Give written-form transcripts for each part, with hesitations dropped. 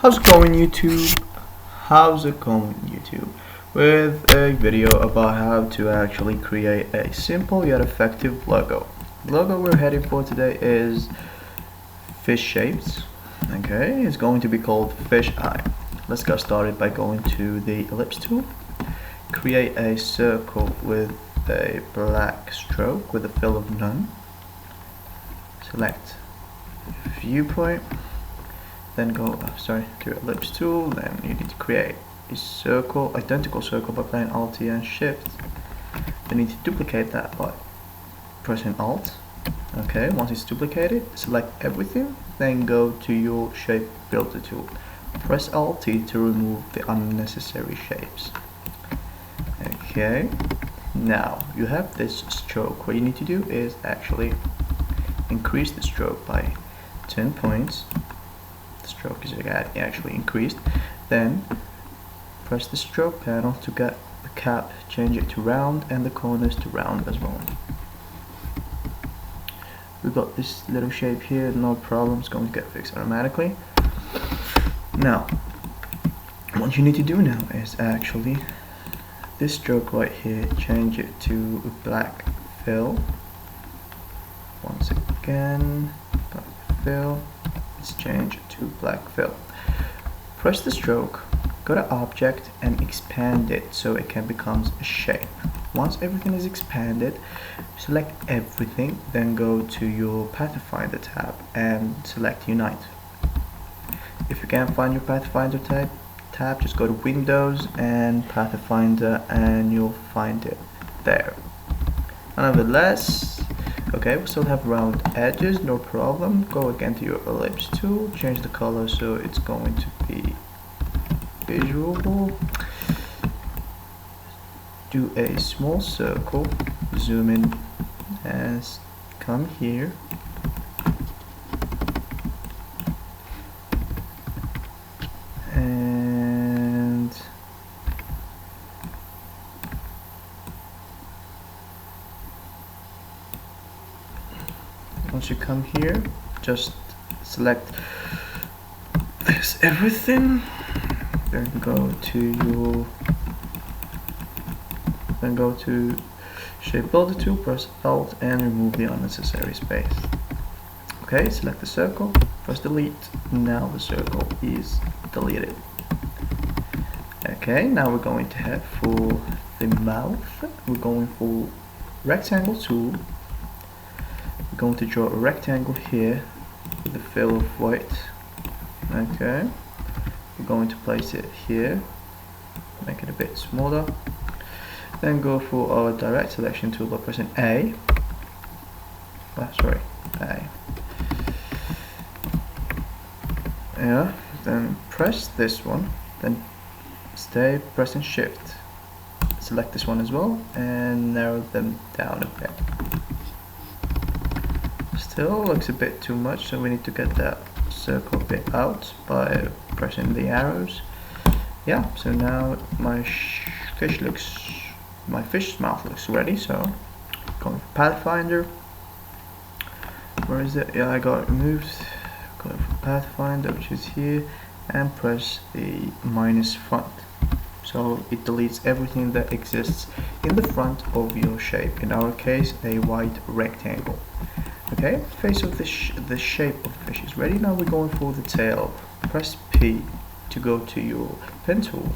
How's it going, YouTube? How's it going, YouTube? With a video about how to actually create a simple yet effective logo. The logo we're heading for today is fish shapes. Okay, it's going to be called fish eye. Let's get started by going to the ellipse tool. Create a circle with a black stroke with a fill of none. Select viewpoint. Then go to ellipse tool. Then you need to create a circle, identical circle, by playing Alt and Shift. You need to duplicate that by pressing Alt. Okay, once it's duplicated, select everything. Then go to your shape builder tool. Press Alt T to remove the unnecessary shapes. Okay, now you have this stroke. What you need to do is actually increase the stroke by 10 points. Stroke is actually increased. Then press the stroke panel to get the cap, change it to round, and the corners to round as well. We got this little shape here, no problem, it's going to get fixed automatically. Now what you need to do now is actually this stroke right here, change it to black fill. Once again, black fill. Let's change it to black fill. Press the stroke, go to object and expand it so it can become a shape. Once everything is expanded, select everything, then go to your Pathfinder tab and select Unite. If you can't find your Pathfinder tab, just go to Windows and Pathfinder and you'll find it there. Nonetheless, okay, we still have round edges, no problem. Go again to your ellipse tool, change the color so it's going to be visual. Do a small circle, zoom in and come here. And once you come here, just select this everything, then go to shape builder tool, press Alt and remove the unnecessary space. Okay, select the circle, press delete. Now the circle is deleted. Okay, now we're going to head for the mouth. We're going for rectangle tool. We're going to draw a rectangle here with a fill of white. Okay, we're going to place it here, make it a bit smaller. Then go for our direct selection tool by pressing A. A. Yeah, then press this one, then stay pressing Shift. Select this one as well and narrow them down a bit. Still looks a bit too much, so we need to get that circle bit out by pressing the arrows. Yeah, so now my fish mouth looks ready. So going for Pathfinder. Where is it? Yeah, I got it removed. Going for Pathfinder, which is here, and press the minus front. So it deletes everything that exists in the front of your shape. In our case, a white rectangle. Okay, face of the shape of fish is ready. Now we're going for the tail. Press P to go to your pen tool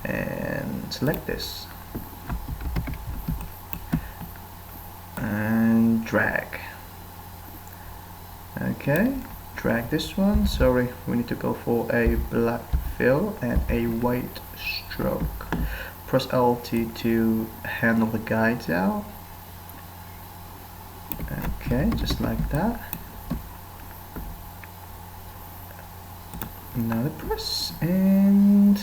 and select this and drag. Okay, drag this one. Sorry, we need to go for a black fill and a white stroke. Press Alt to handle the guides out. Okay, just like that. Another press and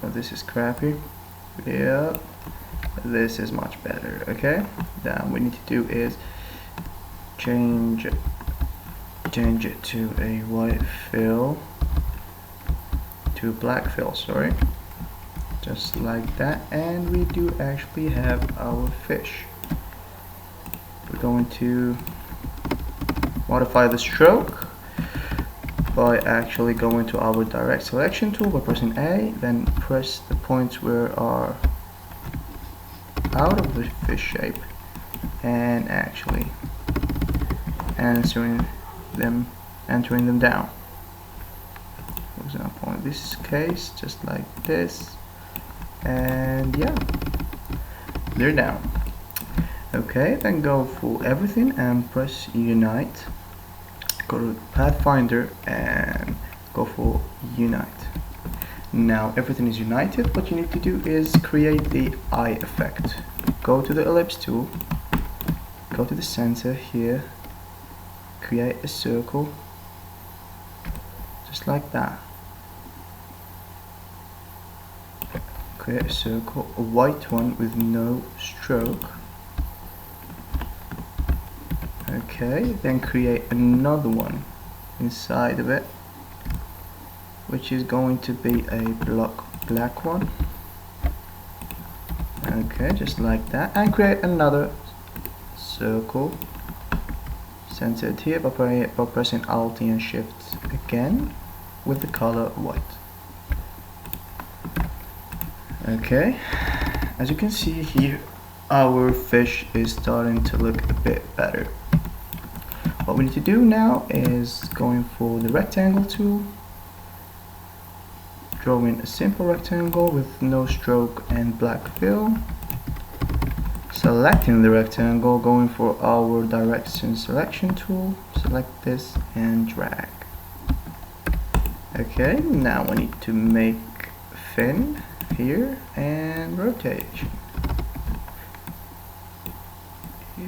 oh, this is crappy. Yep, this is much better. Okay, now what we need to do is change it to a white fill, to black fill, sorry. Just like that, and we do actually have our fish. going to modify the stroke by actually going to our direct selection tool by pressing A, then press the points where are out of the fish shape and actually entering them down. For example, in this case, just like this, and yeah, they're down. Okay, then go for everything and press unite. Go to Pathfinder and go for unite. Now everything is united. What you need to do is create the eye effect. Go to the ellipse tool, go to the center here, create a circle just like that. Create a circle, a white one with no stroke. Okay, then create another one inside of it, which is going to be a black one. Okay, just like that, and create another circle centered here by pressing Alt and Shift again with the color white. Okay, as you can see here, our fish is starting to look a bit better. What we need to do now is going for the rectangle tool, drawing a simple rectangle with no stroke and black fill, selecting the rectangle, going for our direction selection tool, select this and drag. Okay, now we need to make fin here and rotation.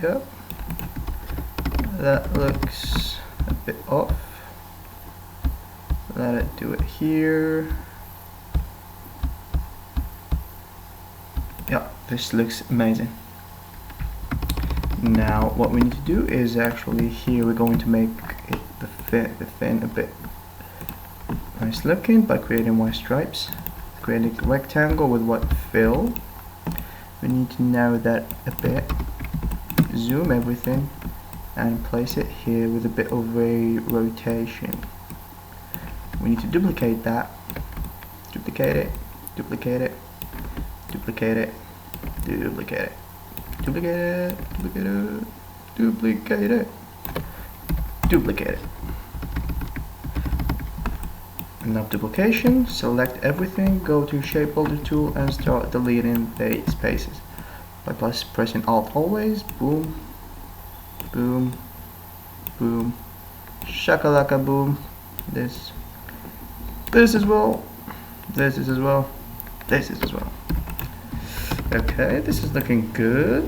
Yep, that looks a bit off. Let it do it here. Yeah, this looks amazing. Now what we need to do is actually here we're going to make it the fin a bit nice looking by creating white stripes, creating a rectangle with white fill. We need to narrow that a bit, zoom everything and place it here with a bit of a rotation. We need to duplicate that, duplicate it, duplicate it, duplicate it, duplicate it, duplicate it, duplicate it, duplicate it, duplicate it. Enough duplication, select everything, go to shape builder tool and start deleting the spaces by pressing Alt always. Boom, boom, boom, shakalaka boom. This as well, this is as well, this is as well. Okay, this is looking good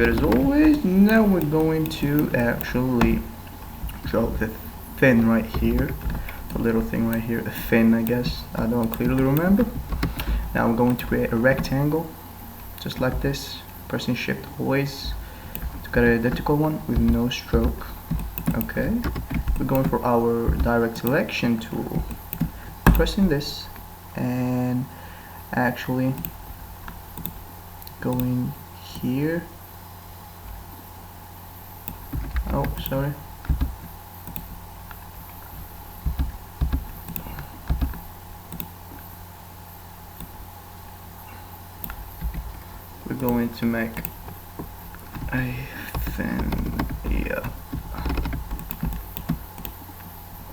as always. Now we're going to actually draw the fin right here, the little thing right here, a fin I guess, I don't clearly remember. Now I'm going to create a rectangle, just like this, pressing Shift always to get an identical one with no stroke. Okay, we're going for our direct selection tool, pressing this and actually going here. Oh, sorry. We're going to make a fin, yeah.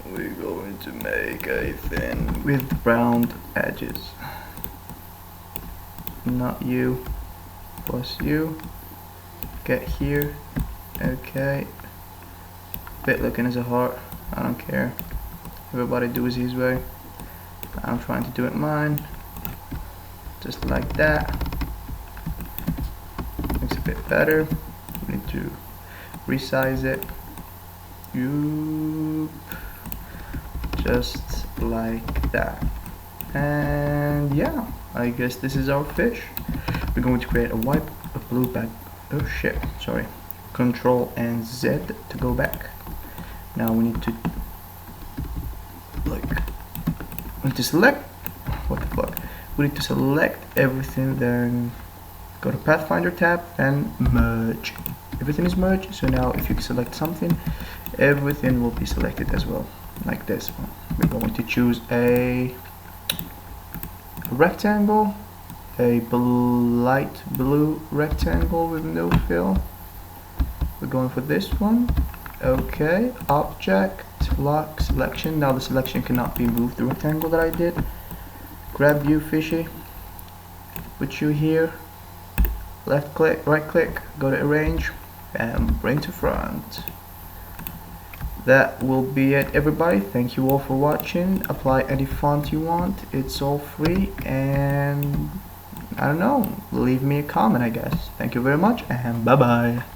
We're going to make a fin with round edges. Not you, plus you. Get here. Okay. Bit looking as a heart. I don't care. Everybody do it his way. I'm trying to do it mine. Just like that. Looks a bit better. We need to resize it. Just like that. And yeah, I guess this is our fish. We're going to create a blue back. Oh shit, sorry. Control and Z to go back. Now we need to select, what the fuck? We need to select everything, then go to Pathfinder tab and merge everything is merged. So now if you select something, everything will be selected as well, like this one. We're going to choose a rectangle, a light blue rectangle with no fill. We're going for this one. Okay, object, lock, selection. Now the selection cannot be moved, the rectangle that I did. Grab you, fishy, put you here, left click, right click, go to arrange, and bring to front. That will be it, everybody. Thank you all for watching. Apply any font you want, it's all free, and I don't know, leave me a comment, I guess. Thank you very much, and bye bye.